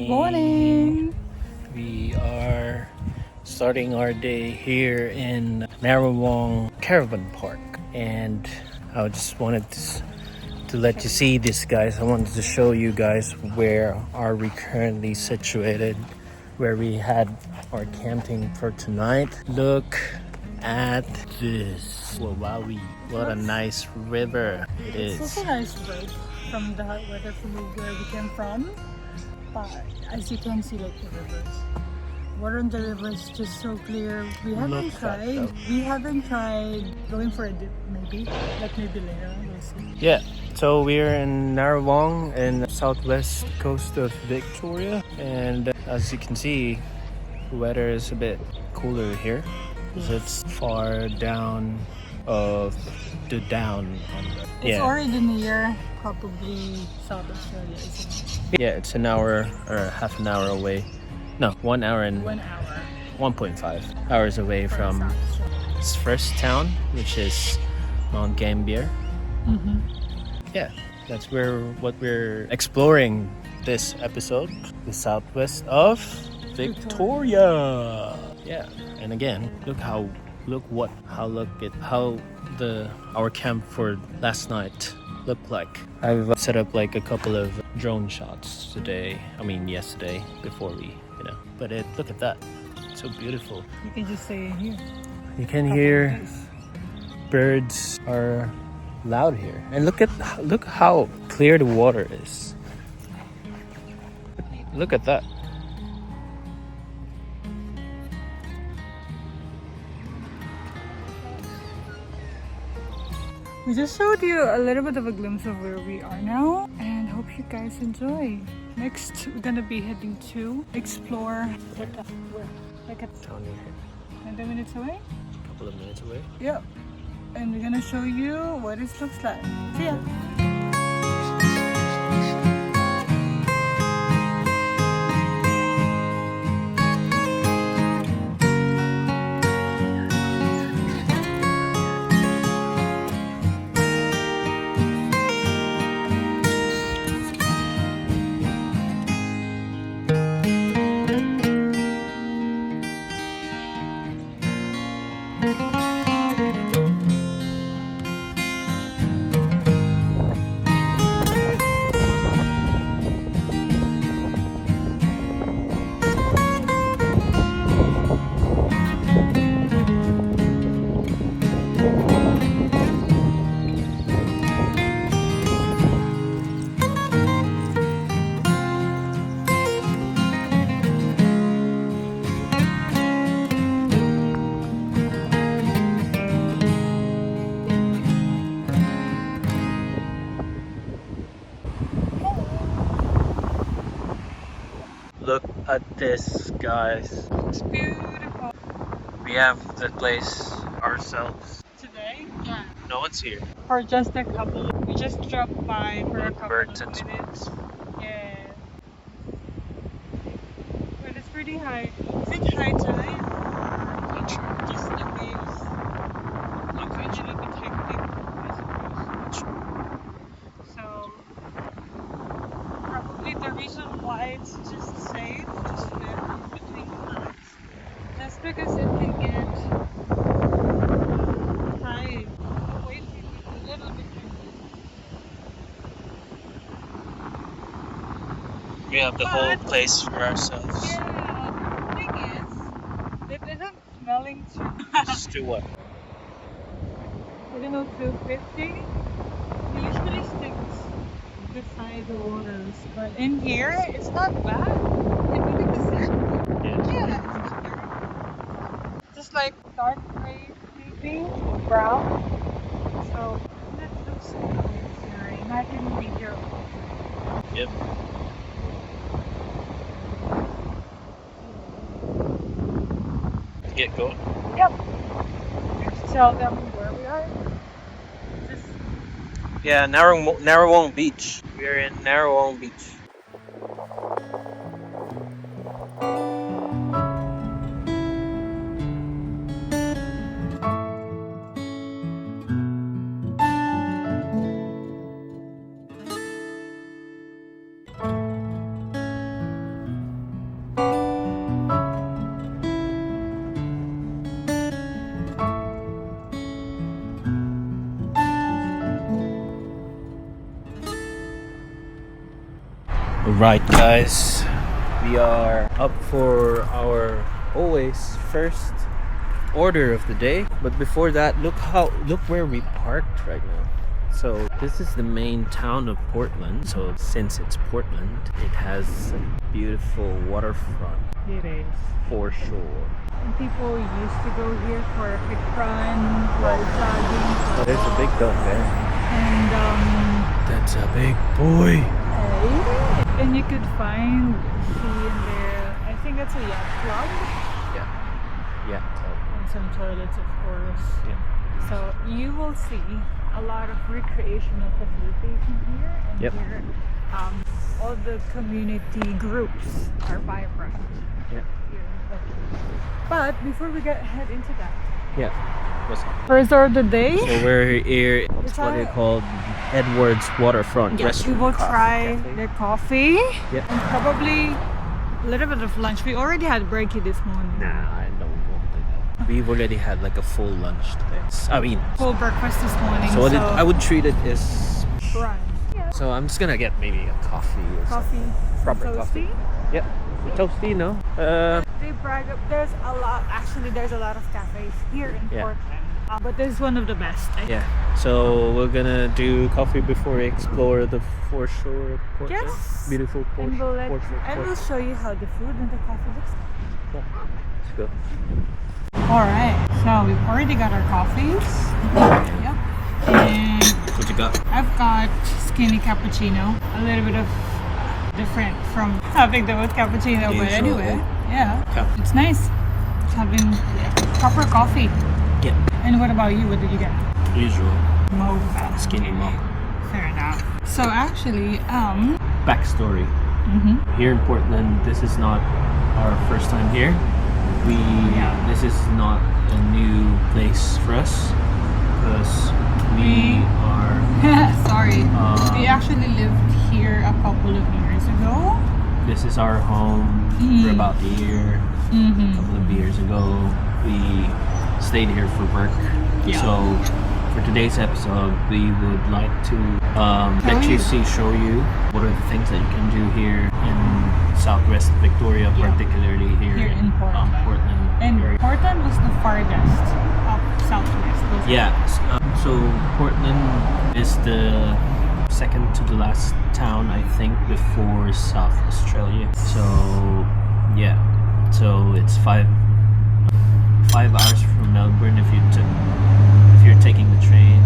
morning. We are starting our day here in Narrawong Caravan Park, and I just wanted to let you see this, guys. I wanted to show you guys where are we currently situated, where we had our camping for tonight. Look at this. Wowie. What a nice river it is. It's also a nice break from the hot weather from where we came from. But as you can see, like the rivers, water in the river is just so clear. We haven't tried going for a dip, maybe later we'll see. Yeah, so we're in Narrawong in the southwest coast of Victoria, and as you can see, the weather is a bit cooler here because it's far down of the down under. It's already near probably South Australia, isn't it? Yeah, it's an hour or half an hour away. No, 1 hour and 1.5 hours away from its first town, which is Mount Gambier. Yeah, that's what we're exploring this episode, the southwest of Victoria. Yeah, and again, how our camp for last night looked like. I've set up like a couple of drone shots yesterday before we, but look at that. It's so beautiful. You can just stay in here. You can hear birds are loud here. And look how clear the water is. Look at that. We just showed you a little bit of a glimpse of where we are now, and hope you guys enjoy. Next, we're gonna be heading to explore. Like at 20 minutes away? A couple of minutes away. Yep. And we're gonna show you what it looks like. See ya. Look at this, guys. It's beautiful. We have the place ourselves. Today? Yeah. No one's here. For just a couple. We just dropped by for a couple Birds of and minutes. Yeah. But it's pretty high. Is it high tide? Not sure. Just the waves. Look, it's a little bit hectic, I suppose. So, probably the reason why it's just safe to swim between the lines. Just because it can get high. The waves can get a little bit tricky. We have the whole place for ourselves. Yeah, the thing is, it isn't smelling too. Just do what? I don't know, 250. It usually sticks beside the waters, but in here it's not bad. If you look at the sand, yeah, it's clear. Just like dark gray, maybe brown. So that looks so nice. Imagine being here. Yep. Get going. Yep. Tell them where we are. Yeah, Narrawong Beach. We're in Narrawong Beach. Right, guys, we are up for our always first order of the day. But before that, look where we parked right now. So this is the main town of Portland. So since it's Portland, it has a beautiful waterfront. It is. For sure. And people used to go here for a quick run, while jogging. Oh, there's a big dog there. And that's a big boy. and you could find here and there, I think that's a yacht club. Yeah. And some toilets, of course. Yeah. So you will see a lot of recreational facilities in here. And Yep. here, all the community groups are vibrant. Yeah. Here in Portland. But before we head into that, Yeah. What's up? first order of the day. So we're here. It's what they call Edwards Waterfront Yes, we Restaurant. will try Cafe. their coffee Yep. and probably a little bit of lunch. We already had brekkie this morning. Nah, I don't want to do that. We've already had like a full lunch today. I mean, Full breakfast this morning. so I would treat it as. brunch. Yeah. So I'm just gonna get maybe a coffee or something. Coffee. Proper Toasty. coffee. Yep. Toasty, no? They brag up. There's a lot of cafes here in Yeah. Portland. But this is one of the best. I Yeah. So we're gonna do coffee before we explore the foreshore of Portland. Yes. Beautiful And foreshore. we'll show you how the food and the coffee looks like. Let's go. Alright, so we've already got our coffees. Yep. And What you got? I've got skinny cappuccino. A little bit of different from having the with cappuccino, but Usual. anyway, yeah. Yeah. It's nice. It's having proper coffee. Yeah. And what about you? What did you get? Usual. Mocha. Skinny mo. Fair enough. So actually, Backstory. Here in Portland, this is not our first time here. This is not a new place for us because we are. sorry, we actually lived here a couple of years ago. This is our home for about a year. A couple of years ago, we stayed here for work. Yeah. So for today's episode, we would like to show you what are the things that you can do here in Southwest Victoria, particularly here in Portland. Portland And area. Portland was the farthest of Southwest. wasn't it? Yeah. So Portland is the second to the last town, I think, before South Australia. So yeah. So it's 5 hours from Melbourne if you're taking the train,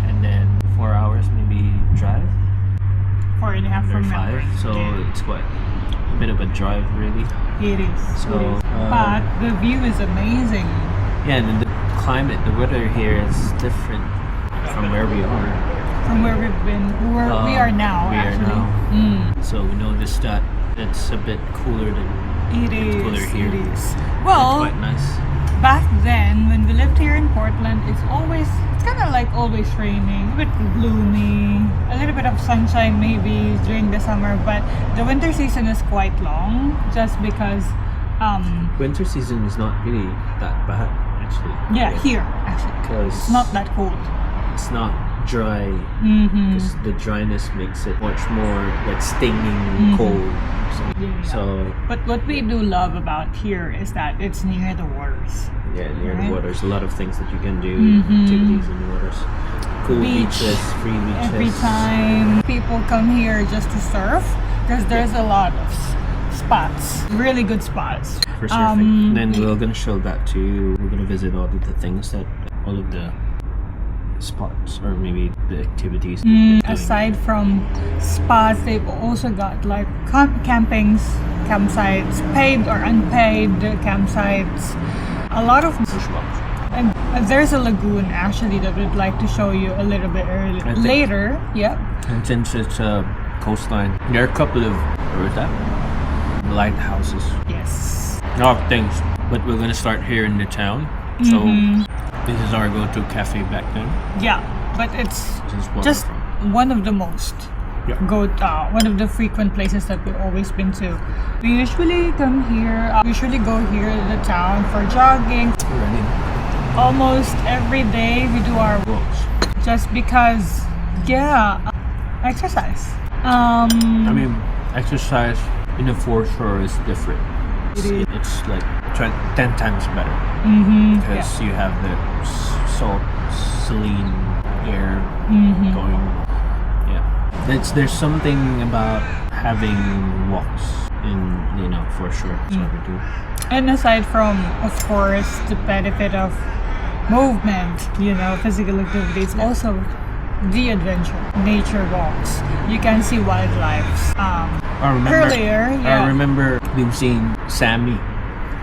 and then 4 hours maybe drive. 4.5 Or from 5. Melbourne. So it's quite a bit of a drive, really. It is. So, it is. But the view is amazing. Yeah, and the climate, the weather here is different from where we are. From where we've been, where we are now, We actually. are now. So we noticed that it's a bit cooler than It is. cooler here. It is. It's Well, quite nice. back then when we lived here in Portland, it's kind of like always raining, a bit gloomy, a little bit of sunshine maybe during the summer, but the winter season is quite long just because Winter season is not really that bad, actually. here actually Because it's not that cold. it's not dry. Because the dryness makes it much more like stinging cold. So But what we do love about here is that it's near the waters. yeah, near Right. the water, there's a lot of things that you can do, activities in the waters. Cool Beach. beaches, free beaches. Every time people come here just to surf, because there's a lot of spots, really good spots. For surfing. And then we're gonna show that to you. We're gonna visit all of the things all of the spots or maybe the activities. that they're doing. Aside from spots, they've also got like campsites, paid or unpaid campsites. A lot of Bushwalks. and there's a lagoon actually that we'd like to show you a little bit think- later. Yep. And since it's a coastline, there are a couple of lighthouses. Yes. A lot of things. But we're gonna start here in the town. So this is our go-to cafe back then. Yeah, but it's This is where just we're from. one of the most Yeah. one of the frequent places that we've always been to. We usually come here, usually go here in the town for jogging. Already. Almost every day we do our Walks. just because, exercise. I mean, exercise in the foreshore is different. It's like 10 times better because you have the salt, saline air going. Yeah, there's something about having walks in foreshore. So we do. And aside from, of course, the benefit of movement, physical activity, it's also the adventure, nature walks. You can see wildlife. I remember we've seen Sammy.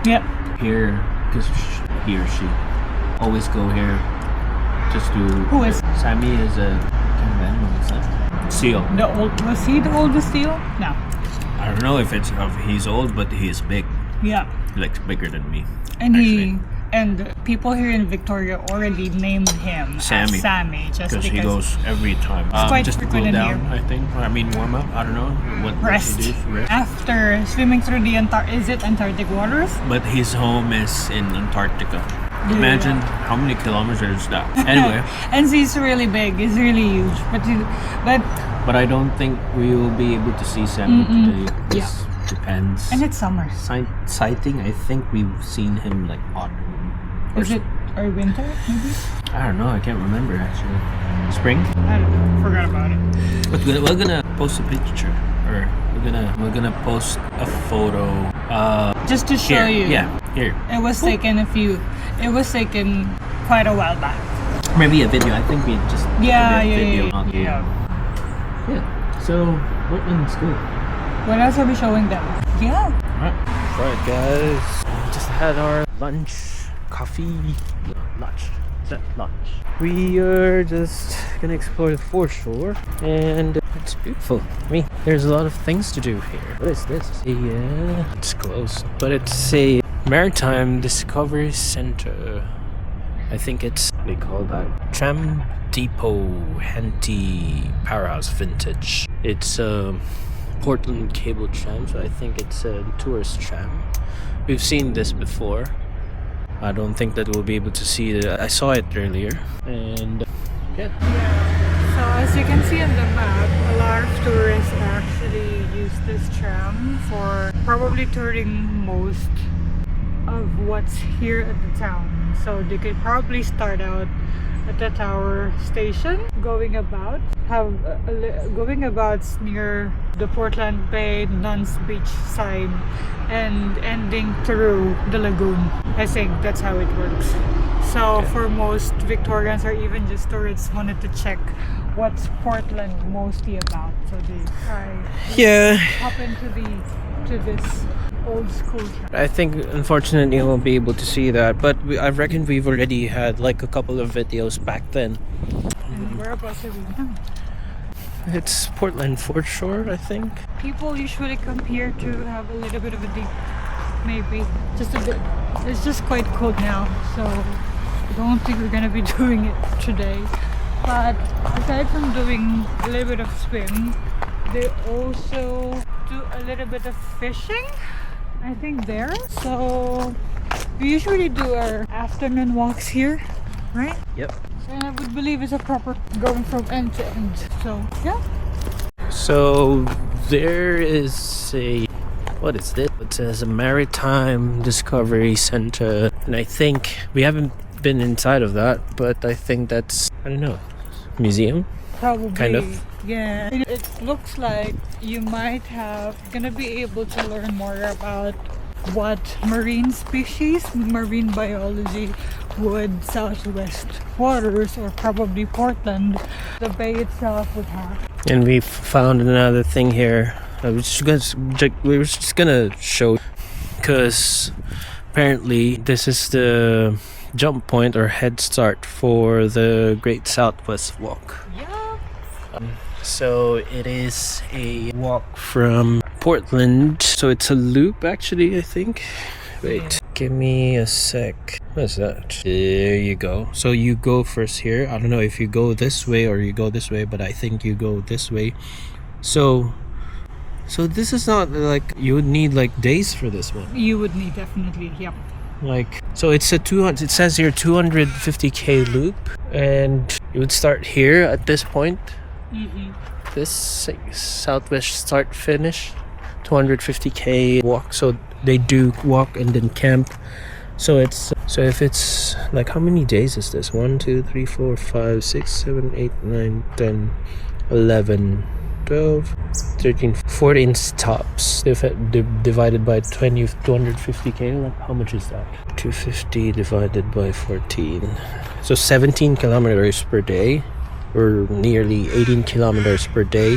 Yep. Here, because he or she always go here just to. Who is? Sammy is a kind of animal. Is that seal? Was he the oldest seal? No. I don't know if he's old, but he's big. Yeah. He looks bigger than me. And people here in Victoria already named him Sammy. Sammy just because he goes every time. It's quite just to frequent cool in down, here. I think. I mean, warm up. I don't know what Rest. he does. Rest. After swimming through the Antarctic waters. But his home is in Antarctica. Imagine how many kilometers is that. Anyway. And he's really big. He's really huge. But I don't think we will be able to see Sammy today. This depends. And it's summer. Sighting, I think we've seen him like autumn. Is it or winter, maybe? I don't know. I can't remember actually. Spring? I don't know. Forgot about it. But we're gonna post a picture, or we're gonna post a photo. Just to show you. Yeah, here. It was taken quite a while back. Maybe a video. I think we just did a video on here. Yeah. So Portland's good. What else are we showing them? Yeah. Alright guys. We just had our lunch. Coffee. Lunch. Is that lunch? We are just gonna explore the foreshore, and it's beautiful. I mean, there's a lot of things to do here. What is this? Yeah, it's closed, but it's a maritime discovery center. I think it's, what do you call that? Tram Depot Henty Powerhouse Vintage. It's Portland cable tram, so I think it's a tourist tram. We've seen this before. I don't think that we'll be able to see it. I saw it earlier, and yeah. So as you can see on the map, a lot of tourists actually use this tram for probably touring most of what's here at the town. So they could probably start out at the Tower Station, going about near the Portland Bay Nuns Beach side, and ending through the lagoon. I think that's how it works. So for most Victorians or even just tourists wanted to check what's Portland mostly about, so they hop into this old school tram. I think unfortunately you won't be able to see that, but I reckon we've already had like a couple of videos back then. And whereabouts are we now? It's Portland foreshore, I think. People usually come here to have a little bit of a dip, maybe just a bit. It's just quite cold now, so I don't think we're gonna be doing it today. But aside from doing a little bit of swim, they also do a little bit of fishing, I think there. So we usually do our afternoon walks here, right? Yep. And I would believe it's a proper going from end to end. So yeah. So there is a, what is this? It says a maritime discovery center, and I think we haven't been inside of that, but I think that's, I don't know, museum. Probably. Kind of. Yeah. It looks like you might gonna be able to learn more about what marine species, marine biology would Southwest waters, or probably Portland, the bay itself, would have. And we found another thing here. We were just gonna show, because apparently this is the jump point or head start for the Great Southwest Walk. Yeah. So it is a walk from Portland. So it's a loop actually, I think. Wait, give me a sec. What is that? There you go. So you go first here. I don't know if you go this way or you go this way, but I think you go this way. So this is not like, you would need like days for this one. You would need, definitely, yep. Like, so it's a 200, it says here 250k loop, and you would start here at this point. this Southwest start finish 250k walk, so they do walk and then camp. So if it's like, how many days is this? 1 2 3 4 5 6 7 8 9 10 11 12 13 14 stops divided by 250k. Like, how much is that? 250 divided by 14, so 17 kilometers per day, or nearly 18 kilometers per day.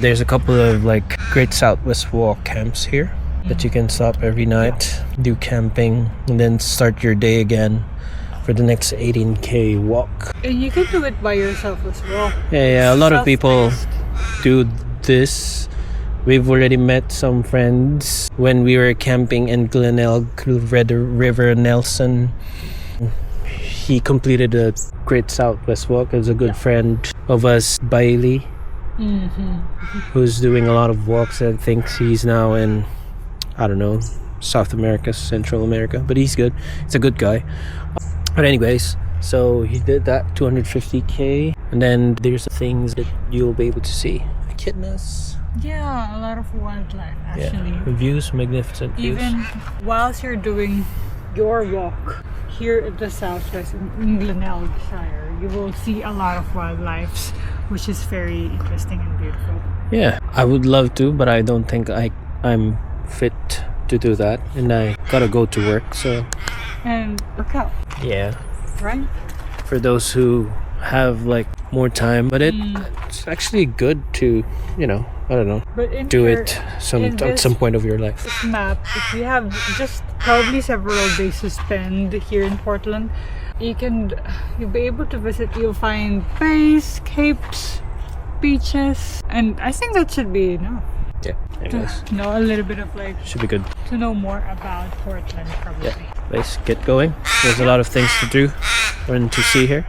There's a couple of like Great Southwest Walk camps here that you can stop every night, do camping, and then start your day again for the next 18k walk. And you can do it by yourself as well. Yeah, a lot of people do this. We've already met some friends when we were camping in Glenelg, River Nelson. He completed a Great Southwest Walk as a good friend of us, Bailey, who's doing a lot of walks. I think he's now in, I don't know, South America, Central America, but he's good. He's a good guy. But anyways, so he did that 250k, and then there's things that you'll be able to see. Echidnas. Yeah, a lot of wildlife actually. Yeah. Views, magnificent views. Even whilst you're doing your walk here at the Southwest in Glenelg Shire, you will see a lot of wildlife, which is very interesting and beautiful. Yeah, I would love to, but I don't think I'm fit to do that, and I gotta go to work, so. And look out. Yeah. Right? For those who have like more time, but it's actually good to, you know, I don't know, but do it at some point of your life. This map, if you have just probably several days to spend here in Portland, you'll be able to visit. You'll find bays, capes, beaches, and I think that should be enough. Yeah, anyways. To know a little bit of like, should be good to know more about Portland, probably. Yeah, let's get going. There's a lot of things to do and to see here.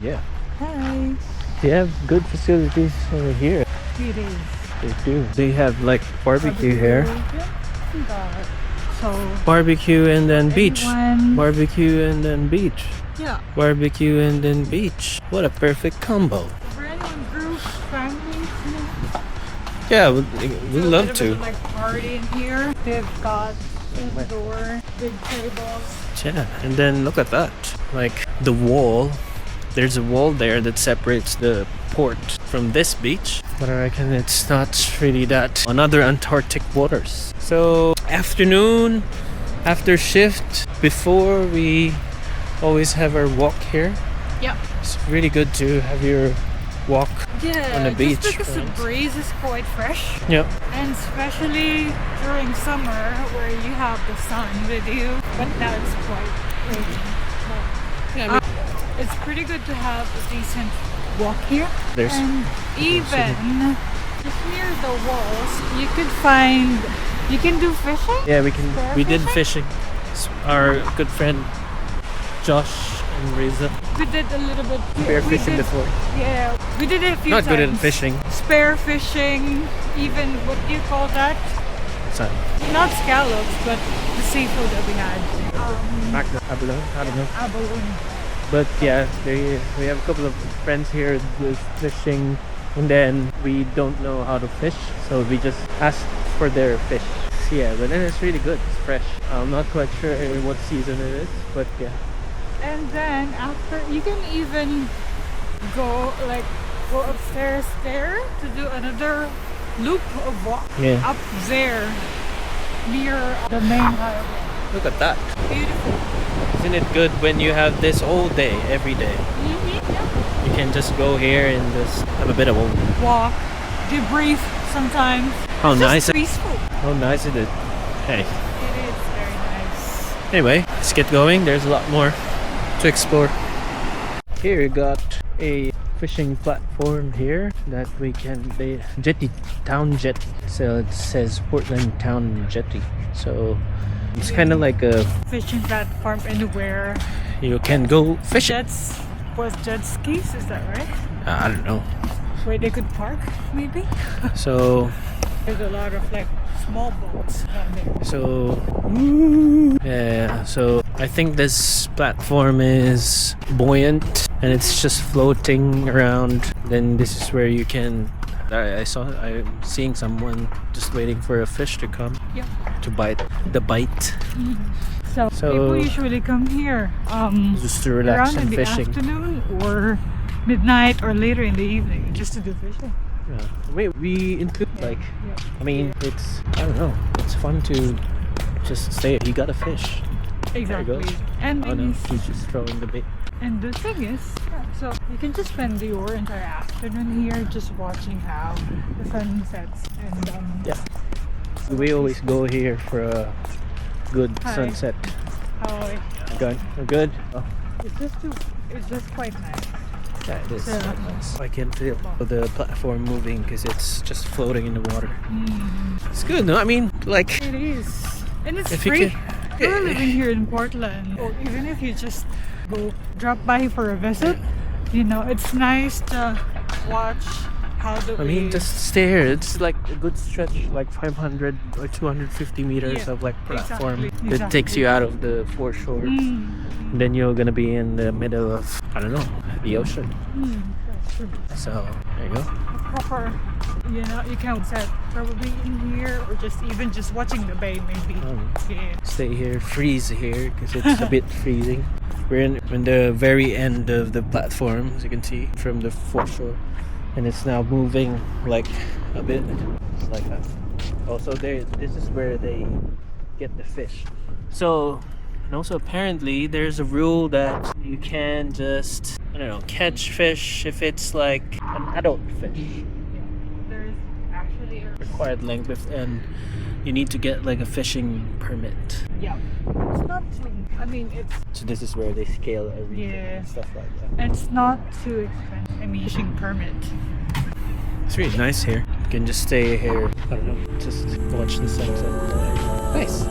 Yeah. Hi. They have good facilities over here. It is. They do. They have like barbecue here. So Barbecue and then beach. anyone- Barbecue and then beach. Yeah. Barbecue and then beach. What a perfect combo. For anyone, groups, families, Yeah, we'd do a love little bit to. of, like party in here. They've got indoor big tables. Yeah, and then look at that. Like the wall. There's a wall there that separates the port from this beach. But I reckon it's not really that. Another Antarctic waters. So afternoon, after shift, before we always have our walk here. Yeah. It's really good to have your walk Yeah, on the beach. just because the right? breeze is quite fresh. Yep. And especially during summer where you have the sun with you. But now it's quite raining. Yeah, It's pretty good to have a decent walk here. There's And even just near the walls, you can do fishing. yeah, we did fishing? fishing. Our good friend Josh and Reza. We did a little bit. Spear we fishing did- before. Yeah, we did it a few Not times. good at fishing. Spear fishing, even what do you call that? So, Not scallops, but the seafood that we had. abalone, I don't know. Abalone. But yeah, we have a couple of friends here with fishing, and then we don't know how to fish, so we just asked for their fish. Yeah, but then it's really good. It's fresh. I'm not quite sure what season it is, but yeah. And then after, you can even go upstairs there to do another loop of walk Yeah. up there near the main highway. Look at that. Beautiful. Isn't it good when you have this all day, every day? Yeah. You can just go here and just have a bit of a Walk, debrief sometimes. How It's nice. just peaceful. How nice is it? Hey. It is very nice. Anyway, let's get going. There's a lot more to explore. Here you got a fishing platform here that we can jetty, town jetty. So it says Portland Town Jetty. So it's kind of like a Fishing platform anywhere. you can go fishing. That's was jet skis, is that right? I don't know. Where they could park, maybe? So There's a lot of like small boats down there. so I think this platform is buoyant and it's just floating around. Then this is where you can. I'm seeing someone just waiting for a fish to come. Yeah. To bite the bite. So people usually come here Just to relax around and in the fishing. afternoon or midnight or later in the evening just to do fishing. Yeah. We include like. Yeah. I mean, I don't know. It's fun to just stay. You got a fish. Exactly. There you go. And Oh no, he's just throwing the bait. And the thing is, so you can just spend your entire afternoon here just watching how the sun sets. And Yeah. We always go here for a good Hi. sunset. how Good. We're good. Oh, it's just quite nice. yeah, it is. So- Nice. I can feel the platform moving because it's just floating in the water. It's good, no? I mean, like, It is, and it's If you free. can- You're living here in Portland, or even if you just drop by for a visit, it's nice to watch how the I mean, waves- just stay here. It's like a good stretch, like 500 or 250 meters Yeah, of like platform exactly, that takes you out of the foreshore. Then you're gonna be in the middle of, I don't know, the ocean. That's true. So there you go. Proper, you can set probably in here or just even just watching the bay maybe. Yeah. Stay here, freeze here because it's a bit freezing. We're in the very end of the platform, as you can see from the foreshore, and it's now moving like a bit. It's like that. Also, this is where they get the fish. So, and also apparently there's a rule that you can just, I don't know, catch fish if it's like an adult fish. There's actually a Required length, and you need to get like a fishing permit. yeah. It's not too. I mean, it's So this is where they scale everything Yeah. and stuff like that. it's not too expensive. I mean, fishing permit. It's really nice here. You can just stay here. I don't know, just watch the sunset. Nice.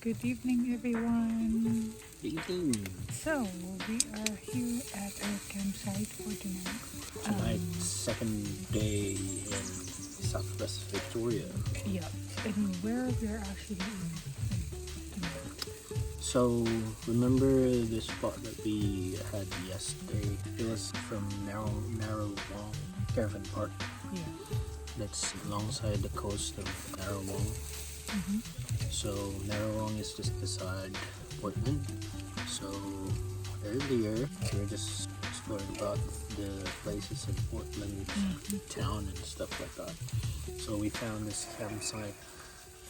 Good evening, everyone. So we are here at our campsite for tonight. Tonight, second day in Southwest Victoria. Yeah, and where we're actually in tonight. So remember the spot that we had yesterday? It was from Narrawong Caravan Park. Yeah. That's alongside the coast of Narrawong. So Narrawong is just beside Portland. So earlier we were just exploring about the places in Portland town and stuff like that. So we found this campsite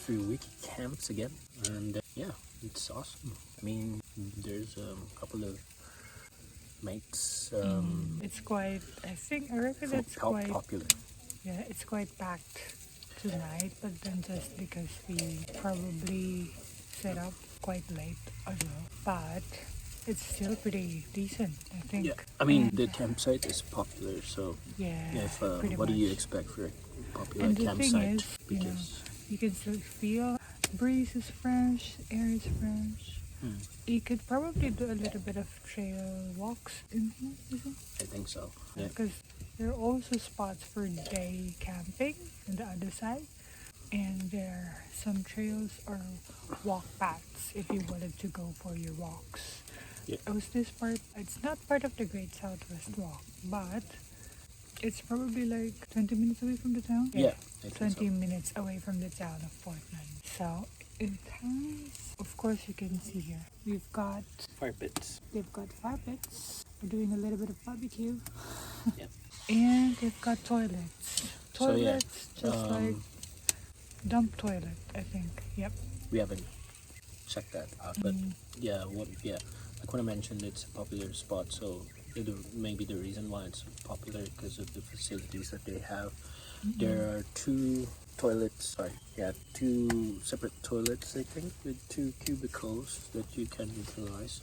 through Wiki Camps again, and yeah, it's awesome. I mean, there's a couple of mates. It's quite. I reckon it's quite. popular. Yeah, it's quite packed tonight, but then just because we probably set up quite late as well. But it's still pretty decent, I think. Yeah, I mean And, the campsite is popular, so yeah, if pretty what do you much. expect for a popular And the thing campsite? is, you can still feel breeze is fresh, air is fresh. You could probably do a little bit of trail walks in here, isn't it? I think so. Yeah. Because there are also spots for day camping on the other side, and there are some trails or walk paths if you wanted to go for your walks. Yeah. Was this part? It's not part of the Great Southwest Walk, but it's probably like 20 minutes away from the town. Yeah, I think 20 so. minutes away from the town of Portland. So it has, of course, you can see here. We've got Fire pits. They've got fire pits. We're doing a little bit of barbecue. Yep. And they've got toilets. So, yeah, Toilets, just like dump toilet, I think. Yep. we haven't checked that out, but like when I mentioned, it's a popular spot, so maybe the reason why it's popular because of the facilities that they have. There are two separate toilets, I think, with 2 cubicles that you can utilize.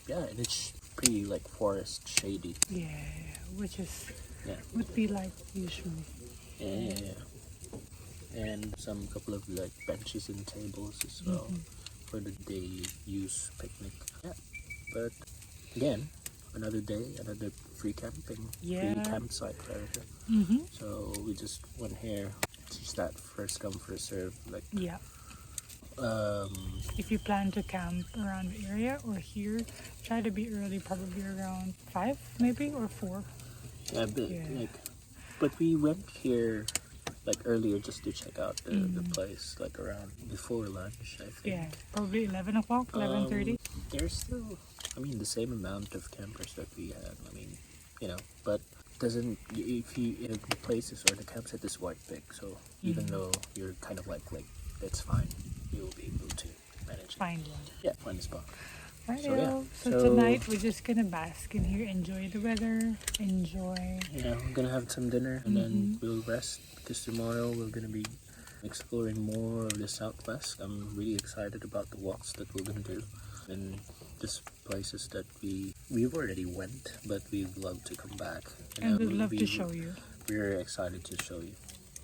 Yeah, and it's pretty like forest shady. Yeah, which is Yeah. would be like usually. Yeah. And some couple of like benches and tables as well for the day use picnic. Yeah. But again, another day, another free camping, Yeah. free campsite area. Mm-hmm. So we just went here. It's just that first come first serve. Like Yeah. If you plan to camp around the area or here, try to be early, probably around 5 maybe or 4. a bit Yeah. like, but we went here like earlier just to check out the place, like around before lunch, I think. Yeah, probably 11 o'clock, 11:30. There's still, I mean, the same amount of campers that we had. I mean, but doesn't if the places or the campsite is quite big, so even though you're kind of like that's fine, you'll be able to manage it. Find one. Yeah, find a spot. Right. So, So, yeah. tonight we're just gonna bask in here, enjoy the weather, enjoy. Yeah, we're gonna have some dinner and then we'll rest because tomorrow we're gonna be exploring more of the Southwest. I'm really excited about the walks that we're gonna do and just places that we've already went, but we'd love to come back. And we'd love to show you. We're excited to show you.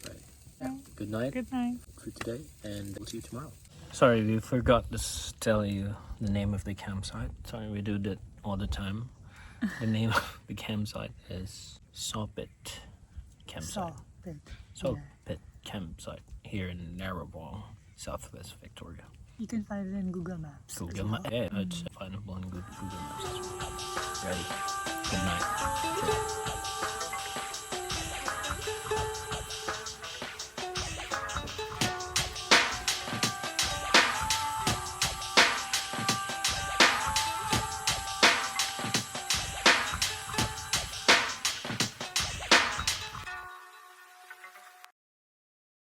Right. Yeah. Good night Good night. for today, and we'll see you tomorrow. Sorry, we forgot to tell you the name of the campsite. Sorry, we do that all the time. The name of the campsite is Sawpit Campsite. Sawpit Campsite here in Narrawong, Southwest Victoria. You can find it in Google Maps. Google Maps. Yeah, it's findable on Google Maps as well.